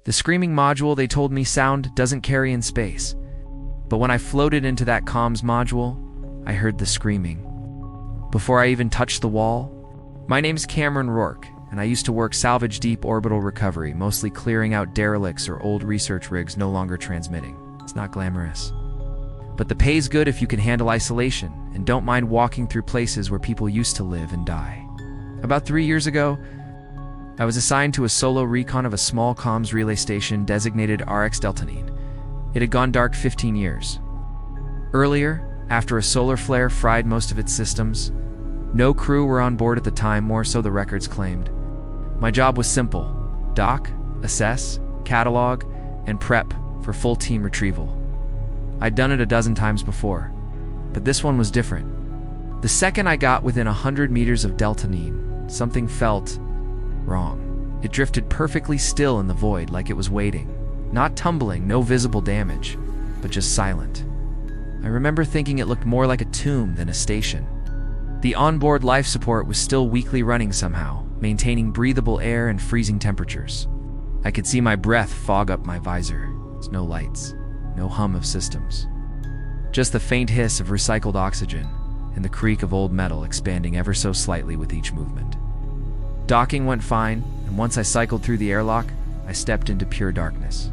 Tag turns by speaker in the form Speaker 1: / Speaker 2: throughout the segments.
Speaker 1: The screaming module, they told me, sound doesn't carry in space. But when I floated into that comms module, I heard the screaming. Before I even touched the wall, my name's Cameron Rourke, and I used to work salvage deep orbital recovery, mostly clearing out derelicts or old research rigs no longer transmitting. It's not glamorous. But the pay's good if you can handle isolation and don't mind walking through places where people used to live and die. About 3 years ago, I was assigned to a solo recon of a small comms relay station designated RX Deltanine. It had gone dark 15 years. Earlier, after a solar flare fried most of its systems, no crew were on board at the time, more so the records claimed. My job was simple: dock, assess, catalog, and prep for full team retrieval. I'd done it a dozen times before, but this one was different. The second I got within 100 meters of Deltanine, something felt wrong. It drifted perfectly still in the void, like it was waiting. Not tumbling, no visible damage, but just silent. I remember thinking it looked more like a tomb than a station. The onboard life support was still weakly running somehow, maintaining breathable air and freezing temperatures. I could see my breath fog up my visor. There's no lights, no hum of systems. Just the faint hiss of recycled oxygen and the creak of old metal expanding ever so slightly with each movement. Docking went fine, and once I cycled through the airlock, I stepped into pure darkness.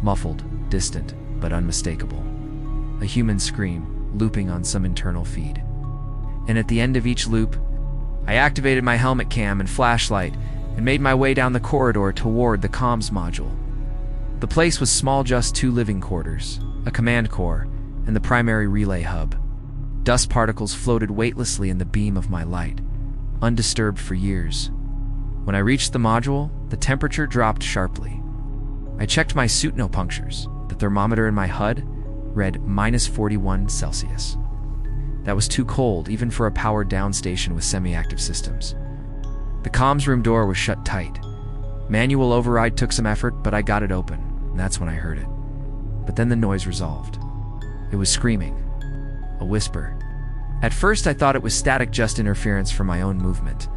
Speaker 1: Muffled, distant, but unmistakable. A human scream, looping on some internal feed. And at the end of each loop, I activated my helmet cam and flashlight and made my way down the corridor toward the comms module. The place was small, just 2 living quarters, a command core, and the primary relay hub. Dust particles floated weightlessly in the beam of my light, undisturbed for years. When I reached the module, the temperature dropped sharply. I checked my suit, no punctures. The thermometer in my HUD read -41 Celsius. That was too cold, even for a powered-down station with semi-active systems. The comms room door was shut tight. Manual override took some effort, but I got it open, and that's when I heard it. But then the noise resolved. It was screaming. A whisper. At first, I thought it was static, just interference from my own movement.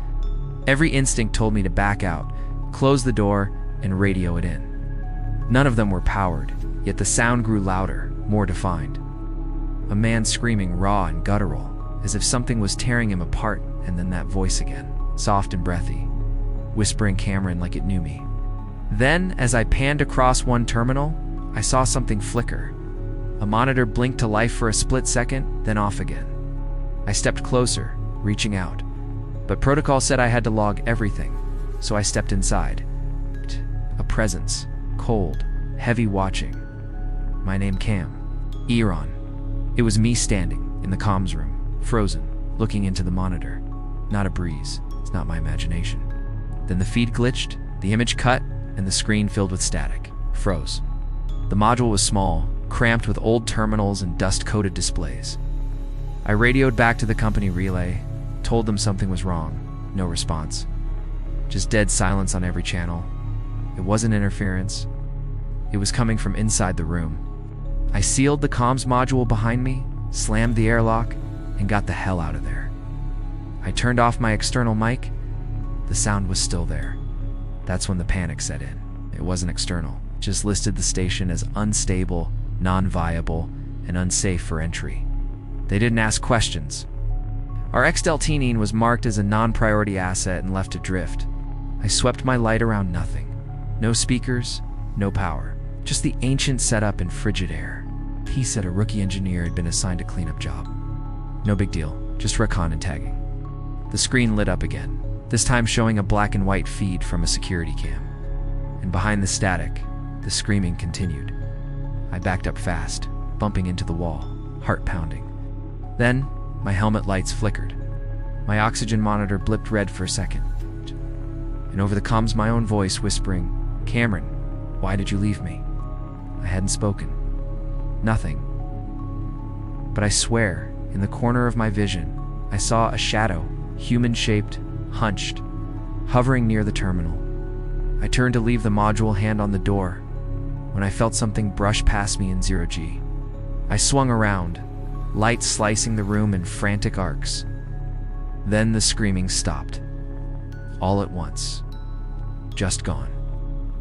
Speaker 1: Every instinct told me to back out, close the door, and radio it in. None of them were powered, yet the sound grew louder, more defined. A man screaming, raw and guttural, as if something was tearing him apart, and then that voice again, soft and breathy, whispering Cameron like it knew me. Then, as I panned across one terminal, I saw something flicker. A monitor blinked to life for a split second, then off again. I stepped closer, reaching out, but protocol said I had to log everything, so I stepped inside. A presence, cold, heavy, watching. My name, Cam. Eron. It was me standing in the comms room, frozen, looking into the monitor. Not a breeze. It's not my imagination. Then the feed glitched, the image cut, and the screen filled with static. Froze. The module was small, cramped with old terminals and dust-coated displays. I radioed back to the company relay, told them something was wrong. No response. Just dead silence on every channel. It wasn't interference. It was coming from inside the room. I sealed the comms module behind me, slammed the airlock, and got the hell out of there. I turned off my external mic. The sound was still there. That's when the panic set in. It wasn't external. It just listed the station as unstable, non-viable, and unsafe for entry. They didn't ask questions. Our Deltanine was marked as a non-priority asset and left adrift. I swept my light around nothing. No speakers, no power. Just the ancient setup in frigid air. He said a rookie engineer had been assigned a cleanup job. No big deal, just recon and tagging. The screen lit up again, this time showing a black and white feed from a security cam. And behind the static, the screaming continued. I backed up fast, bumping into the wall, heart pounding. Then, my helmet lights flickered. My oxygen monitor blipped red for a second. And over the comms, my own voice whispering, "Cameron, why did you leave me?" I hadn't spoken. Nothing. But I swear, in the corner of my vision, I saw a shadow, human-shaped, hunched, hovering near the terminal. I turned to leave the module, hand on the door, when I felt something brush past me in 0G. I swung around, light slicing the room in frantic arcs. Then the screaming stopped. All at once. Just gone.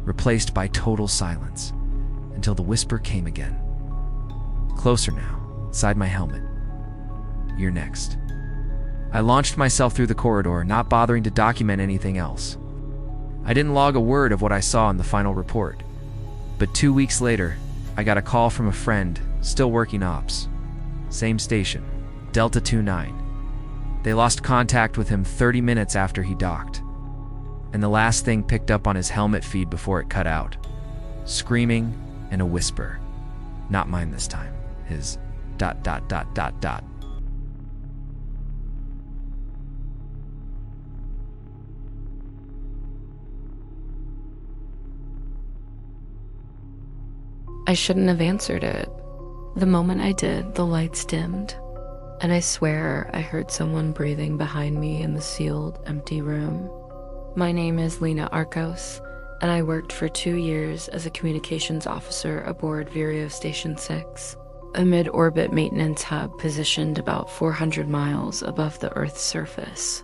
Speaker 1: replaced by total silence, until the whisper came again. Closer now, inside my helmet. You're next. I launched myself through the corridor, not bothering to document anything else. I didn't log a word of what I saw in the final report. But 2 weeks later, I got a call from a friend, still working ops. Same station, Delta 29. They lost contact with him 30 minutes after he docked. And the last thing picked up on his helmet feed before it cut out. Screaming and a whisper. Not mine this time. His ...
Speaker 2: I shouldn't have answered it. The moment I did, the lights dimmed, and I swear I heard someone breathing behind me in the sealed, empty room. My name is Lena Arcos, and I worked for 2 years as a communications officer aboard Vireo Station 6, a mid-orbit maintenance hub positioned about 400 miles above the Earth's surface.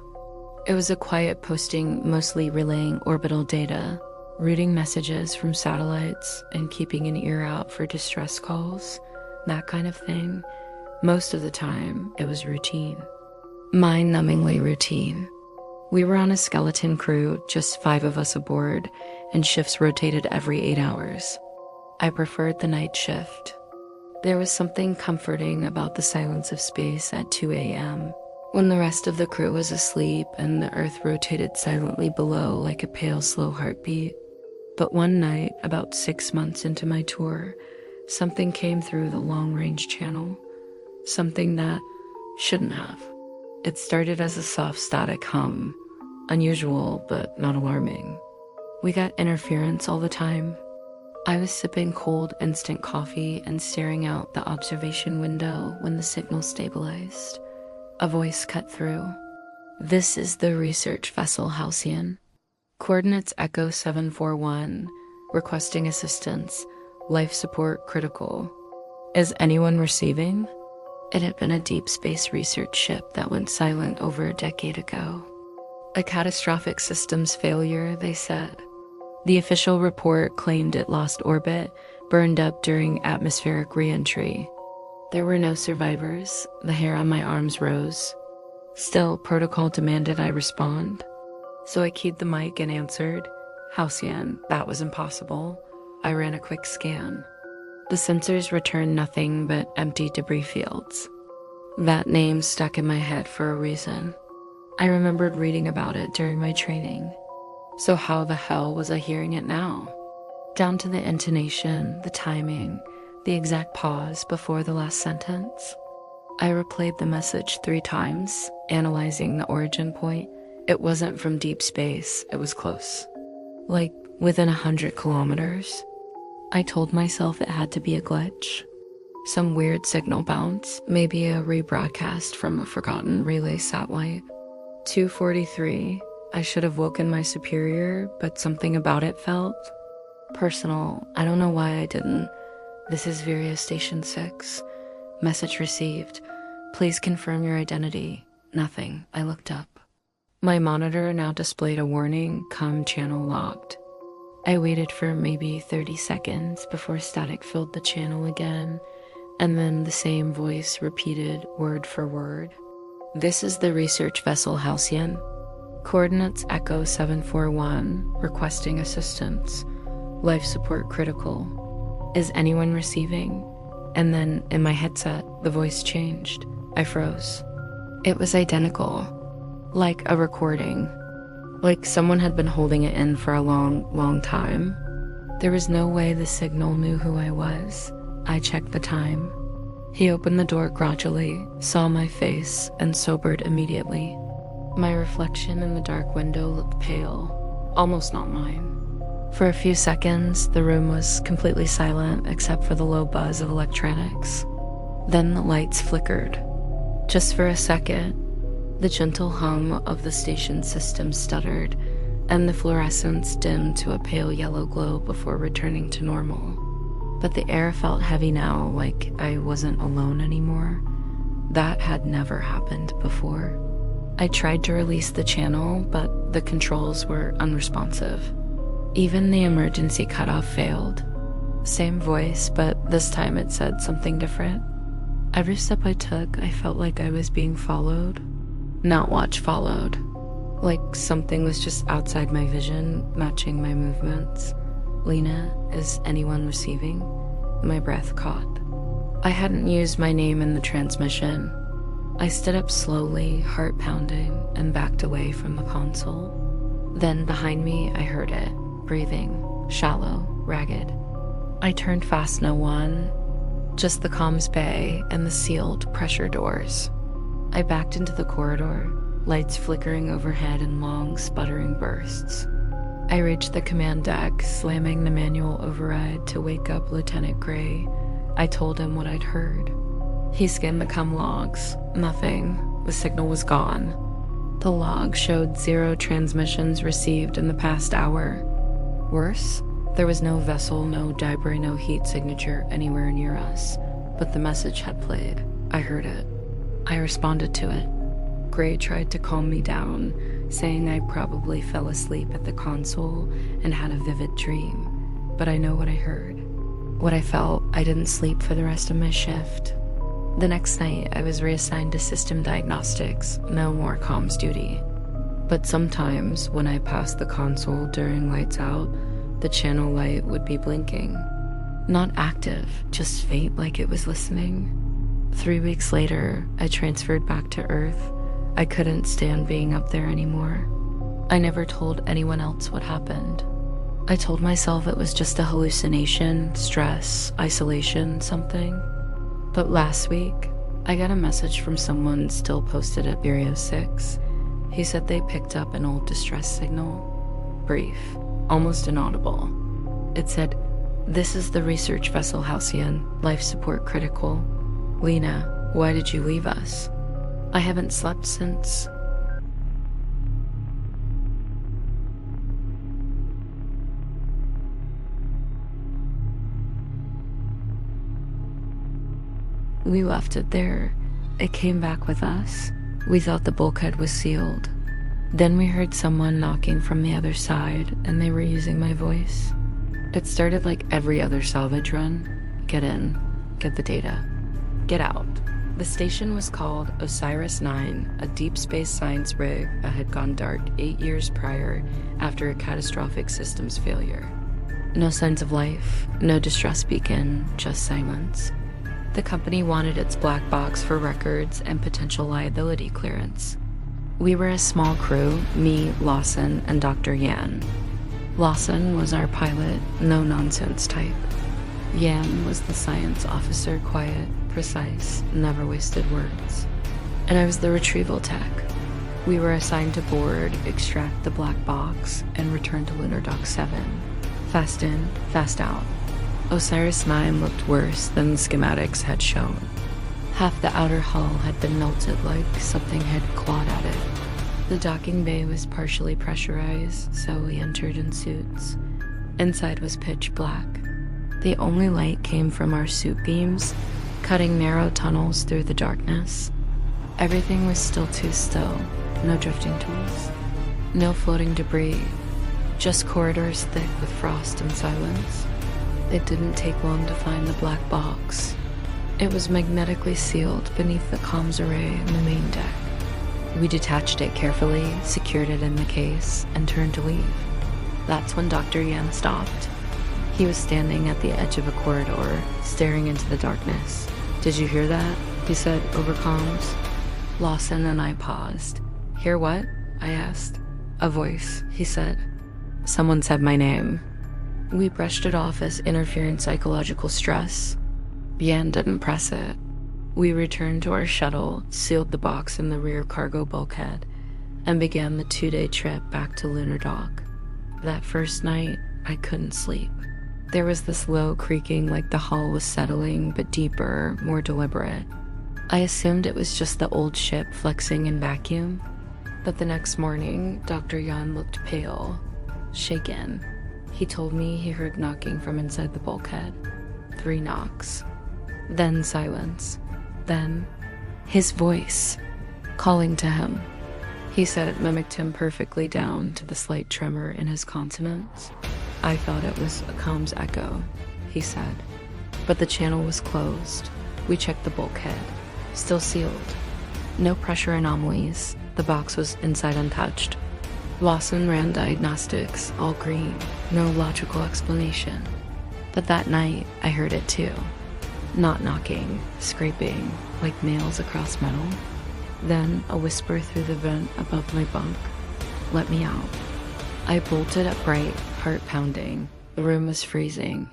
Speaker 2: It was a quiet posting mostly relaying orbital data, routing messages from satellites and keeping an ear out for distress calls, that kind of thing. Most of the time, it was routine. Mind-numbingly routine. We were on a skeleton crew, just 5 of us aboard, and shifts rotated every 8 hours. I preferred the night shift. There was something comforting about the silence of space at 2 a.m., when the rest of the crew was asleep and the Earth rotated silently below like a pale, slow heartbeat. But one night, about 6 months into my tour, something came through the long-range channel. Something that shouldn't have. It started as a soft static hum. Unusual, but not alarming. We got interference all the time. I was sipping cold instant coffee and staring out the observation window when the signal stabilized. A voice cut through. This is the research vessel Halcyon. Coordinates Echo 741, requesting assistance, life support critical. Is anyone receiving? It had been a deep space research ship that went silent over a decade ago. A catastrophic systems failure, they said. The official report claimed it lost orbit, burned up during atmospheric re-entry. There were no survivors. The hair on my arms rose. Still, protocol demanded I respond. So I keyed the mic and answered, Halcyon, that was impossible. I ran a quick scan. The sensors returned nothing but empty debris fields. That name stuck in my head for a reason. I remembered reading about it during my training. So how the hell was I hearing it now? Down to the intonation, the timing, the exact pause before the last sentence. I replayed the message 3 times, analyzing the origin point. It wasn't from deep space, it was close. Like within 100 kilometers. I told myself it had to be a glitch. Some weird signal bounce, maybe a rebroadcast from a forgotten relay satellite. 2:43, I should have woken my superior, but something about it felt personal. I don't know why I didn't. This is Vireo Station 6. Message received. Please confirm your identity. Nothing. I looked up. My monitor now displayed a warning, comm channel locked. I waited for maybe 30 seconds before static filled the channel again, and then the same voice repeated word for word. This is the research vessel Halcyon. Coordinates Echo 741, requesting assistance. Life support critical. Is anyone receiving? And then in my headset, the voice changed. I froze. It was identical. Like a recording. Like someone had been holding it in for a long, long time. There was no way the signal knew who I was. I checked the time. He opened the door gradually, saw my face, and sobered immediately. My reflection in the dark window looked pale, almost not mine. For a few seconds, the room was completely silent except for the low buzz of electronics. Then the lights flickered. Just for a second, the gentle hum of the station system stuttered, and the fluorescence dimmed to a pale yellow glow before returning to normal. But the air felt heavy now, like I wasn't alone anymore. That had never happened before. I tried to release the channel, but the controls were unresponsive. Even the emergency cutoff failed. Same voice, but this time it said something different. Every step I took, I felt like I was being followed. Not watch followed. Like something was just outside my vision, matching my movements. Lena, is anyone receiving? My breath caught. I hadn't used my name in the transmission. I stood up slowly, heart pounding, and backed away from the console. Then behind me, I heard it, breathing, shallow, ragged. I turned fast, no one, just the comms bay and the sealed pressure doors. I backed into the corridor, lights flickering overhead in long, sputtering bursts. I reached the command deck, slamming the manual override to wake up Lieutenant Gray. I told him what I'd heard. He skimmed the comm logs. Nothing. The signal was gone. The log showed 0 transmissions received in the past hour. Worse, there was no vessel, no debris, no heat signature anywhere near us. But the message had played. I heard it. I responded to it. Gray tried to calm me down, saying I probably fell asleep at the console and had a vivid dream. But I know what I heard. What I felt. I didn't sleep for the rest of my shift. The next night, I was reassigned to system diagnostics, no more comms duty. But sometimes, when I passed the console during lights out, the channel light would be blinking. Not active, just faint like it was listening. 3 weeks later, I transferred back to Earth. I couldn't stand being up there anymore. I never told anyone else what happened. I told myself it was just a hallucination, stress, isolation, something. But last week, I got a message from someone still posted at Bureau 6. He said they picked up an old distress signal. Brief, almost inaudible. It said, "This is the research vessel Halcyon, life support critical. Lena, why did you leave us? I haven't slept since..." We left it there. It came back with us. We thought the bulkhead was sealed. Then we heard someone knocking from the other side, and they were using my voice. It started like every other salvage run. Get in. Get the data. Get out. The station was called OSIRIS-9, a deep space science rig that had gone dark 8 years prior after a catastrophic systems failure. No signs of life, no distress beacon, just silence. The company wanted its black box for records and potential liability clearance. We were a small crew, me, Lawson, and Dr. Yan. Lawson was our pilot, no-nonsense type. Yan was the science officer, quiet, precise, never wasted words. And I was the retrieval tech. We were assigned to board, extract the black box, and return to Lunar Dock 7. Fast in, fast out. OSIRIS-9 looked worse than the schematics had shown. Half the outer hull had been melted like something had clawed at it. The docking bay was partially pressurized, so we entered in suits. Inside was pitch black. The only light came from our suit beams, cutting narrow tunnels through the darkness. Everything was still too still. No drifting tools. No floating debris. Just corridors thick with frost and silence. It didn't take long to find the black box. It was magnetically sealed beneath the comms array in the main deck. We detached it carefully, secured it in the case, and turned to leave. That's when Dr. Yan stopped. He was standing at the edge of a corridor, staring into the darkness. "Did you hear that?" he said over comms. Lawson and I paused. "Hear what?" I asked. "A voice," he said. "Someone said my name." We brushed it off as interfering psychological stress. Yan didn't press it. We returned to our shuttle, sealed the box in the rear cargo bulkhead, and began the 2-day trip back to Lunar Dock. That first night, I couldn't sleep. There was this low creaking like the hull was settling, but deeper, more deliberate. I assumed it was just the old ship flexing in vacuum. But the next morning, Dr. Yan looked pale, shaken. He told me he heard knocking from inside the bulkhead. 3 knocks. Then silence. Then his voice, calling to him. He said it mimicked him perfectly down to the slight tremor in his consonants. I thought it was a comms echo, he said. But the channel was closed. We checked the bulkhead. Still sealed. No pressure anomalies. The box was inside untouched. Lawson ran diagnostics, all green. No logical explanation. But that night, I heard it too. Not knocking, scraping, like nails across metal. Then a whisper through the vent above my bunk. Let me out. I bolted upright, heart pounding. The room was freezing.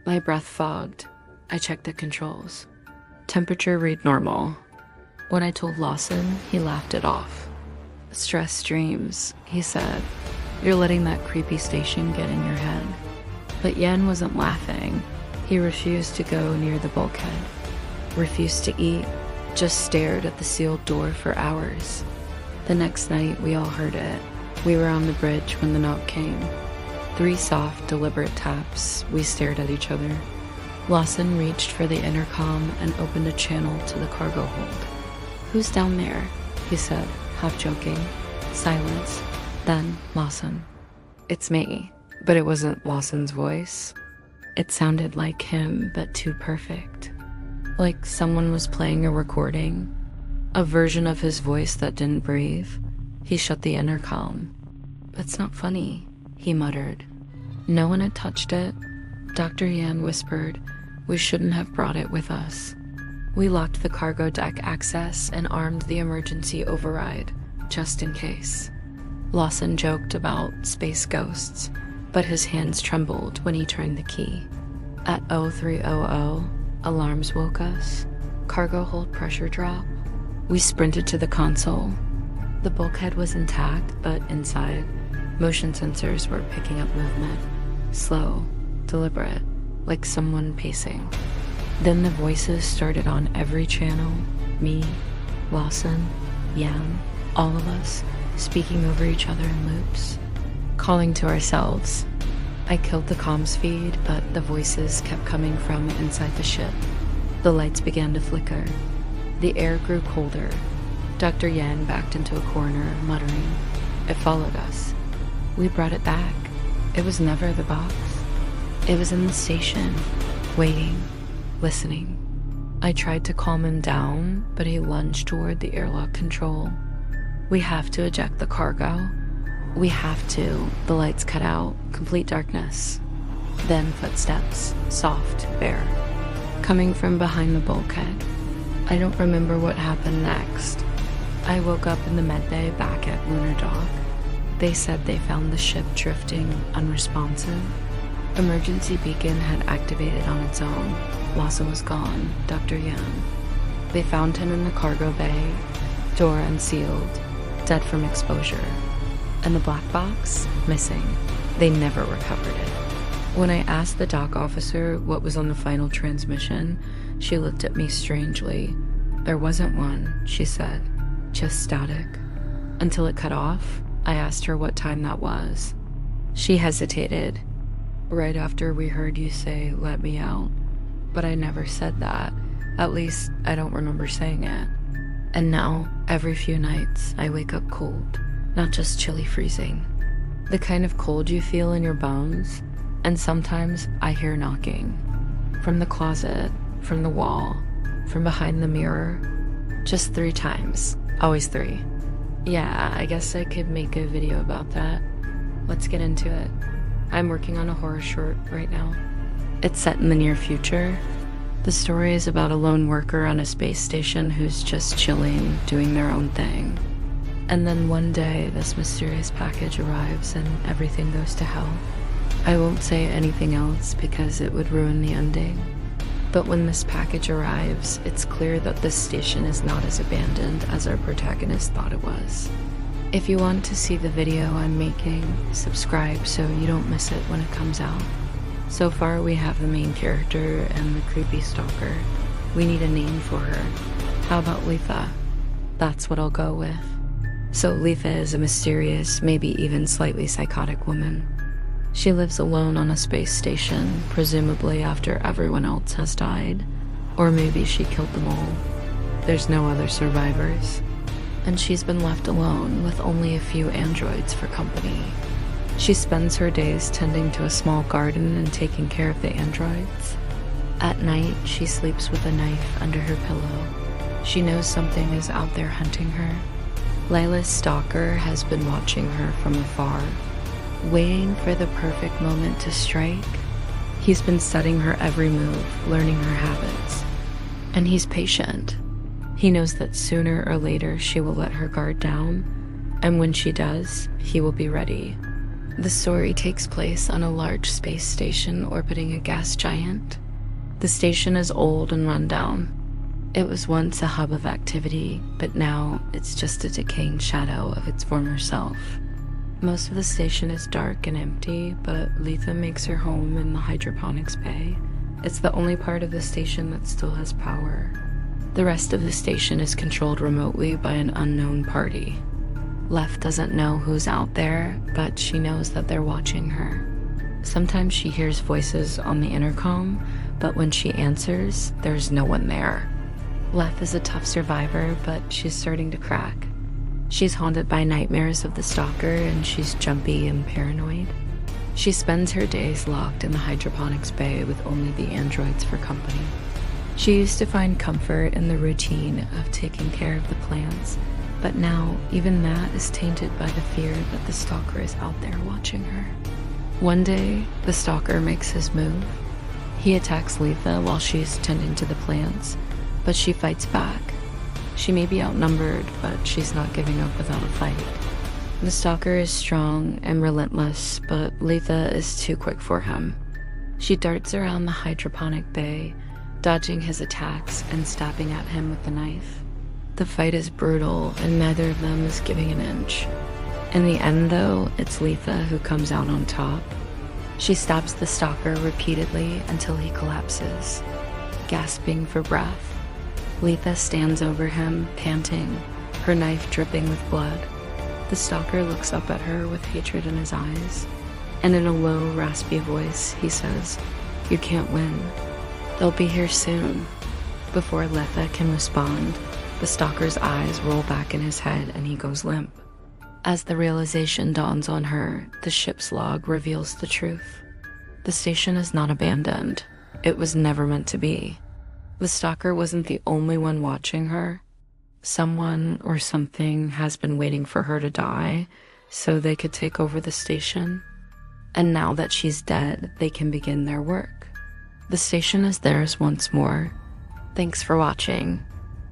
Speaker 2: My breath fogged. I checked the controls. Temperature read normal. When I told Lawson, he laughed it off. Stress dreams, he said. You're letting that creepy station get in your head. But Yen wasn't laughing. He refused to go near the bulkhead. Refused to eat. Just stared at the sealed door for hours. The next night, we all heard it. We were on the bridge when the knock came. 3 soft, deliberate taps. We stared at each other. Lawson reached for the intercom and opened a channel to the cargo hold. Who's down there? He said, half joking. Silence. Then Lawson. It's me. But it wasn't Lawson's voice. It sounded like him, but too perfect. Like someone was playing a recording. A version of his voice that didn't breathe. He shut the intercom. That's not funny, he muttered. No one had touched it. Dr. Yan whispered, we shouldn't have brought it with us. We locked the cargo deck access and armed the emergency override, just in case. Lawson joked about space ghosts, but his hands trembled when he turned the key. At 0300, alarms woke us. Cargo hold pressure drop. We sprinted to the console. The bulkhead was intact, but inside, motion sensors were picking up movement. Slow, deliberate, like someone pacing. Then the voices started on every channel. Me, Lawson, Yan, all of us, speaking over each other in loops. Calling to ourselves. I killed the comms feed, but the voices kept coming from inside the ship. The lights began to flicker. The air grew colder. Dr. Yan backed into a corner, muttering. It followed us. We brought it back. It was never the box. It was in the station, waiting, listening. I tried to calm him down, but he lunged toward the airlock control. We have to eject the cargo. We have to. The lights cut out. Complete darkness. Then footsteps, soft, bare, coming from behind the bulkhead. I don't remember what happened next. I woke up in the medbay back at Lunar Dock. They said they found the ship drifting, unresponsive. Emergency beacon had activated on its own. Lawson was gone. Dr. Yan. They found him in the cargo bay, door unsealed, dead from exposure. And the black box? Missing. They never recovered it. When I asked the dock officer what was on the final transmission, she looked at me strangely. There wasn't one, she said. Just static. Until it cut off, I asked her what time that was. She hesitated. Right after we heard you say, let me out. But I never said that. At least, I don't remember saying it. And now, every few nights, I wake up cold. Not just chilly freezing. The kind of cold you feel in your bones. And sometimes I hear knocking. From the closet, from the wall, from behind the mirror. Just 3 times. Always 3. Yeah, I guess I could make a video about that. Let's get into it. I'm working on a horror short right now. It's set in the near future. The story is about a lone worker on a space station who's just chilling, doing their own thing. And then one day, this mysterious package arrives and everything goes to hell. I won't say anything else because it would ruin the ending. But when this package arrives, it's clear that this station is not as abandoned as our protagonist thought it was. If you want to see the video I'm making, subscribe so you don't miss it when it comes out. So far we have the main character and the creepy stalker. We need a name for her. How about Letha? That's what I'll go with. So Letha is a mysterious, maybe even slightly psychotic woman. She lives alone on a space station, presumably after everyone else has died. Or maybe she killed them all. There's no other survivors. And she's been left alone with only a few androids for company. She spends her days tending to a small garden and taking care of the androids. At night, she sleeps with a knife under her pillow. She knows something is out there hunting her. Layla's stalker has been watching her from afar, waiting for the perfect moment to strike. He's been studying her every move, learning her habits. And he's patient. He knows that sooner or later she will let her guard down, and when she does, he will be ready. The story takes place on a large space station orbiting a gas giant. The station is old and run down. It was once a hub of activity, but now it's just a decaying shadow of its former self. Most of the station is dark and empty, but Letha makes her home in the hydroponics bay. It's the only part of the station that still has power. The rest of the station is controlled remotely by an unknown party. Lef doesn't know who's out there, but she knows that they're watching her. Sometimes she hears voices on the intercom, but when she answers, there's no one there. Lef is a tough survivor, but she's starting to crack. She's haunted by nightmares of the stalker, and she's jumpy and paranoid. She spends her days locked in the hydroponics bay with only the androids for company. She used to find comfort in the routine of taking care of the plants, but now even that is tainted by the fear that the stalker is out there watching her. One day, the stalker makes his move. He attacks Letha while she's tending to the plants, but she fights back. She may be outnumbered, but she's not giving up without a fight. The stalker is strong and relentless, but Letha is too quick for him. She darts around the hydroponic bay, dodging his attacks and stabbing at him with the knife. The fight is brutal, and neither of them is giving an inch. In the end, though, it's Letha who comes out on top. She stabs the stalker repeatedly until he collapses. Gasping for breath, Letha stands over him, panting, her knife dripping with blood. The stalker looks up at her with hatred in his eyes, and in a low, raspy voice, he says, "You can't win. They'll be here soon." Before Letha can respond, the stalker's eyes roll back in his head and he goes limp. As the realization dawns on her, the ship's log reveals the truth. The station is not abandoned. It was never meant to be. The stalker wasn't the only one watching her. Someone or something has been waiting for her to die so they could take over the station. And now that she's dead, they can begin their work. The station is theirs once more. Thanks for watching.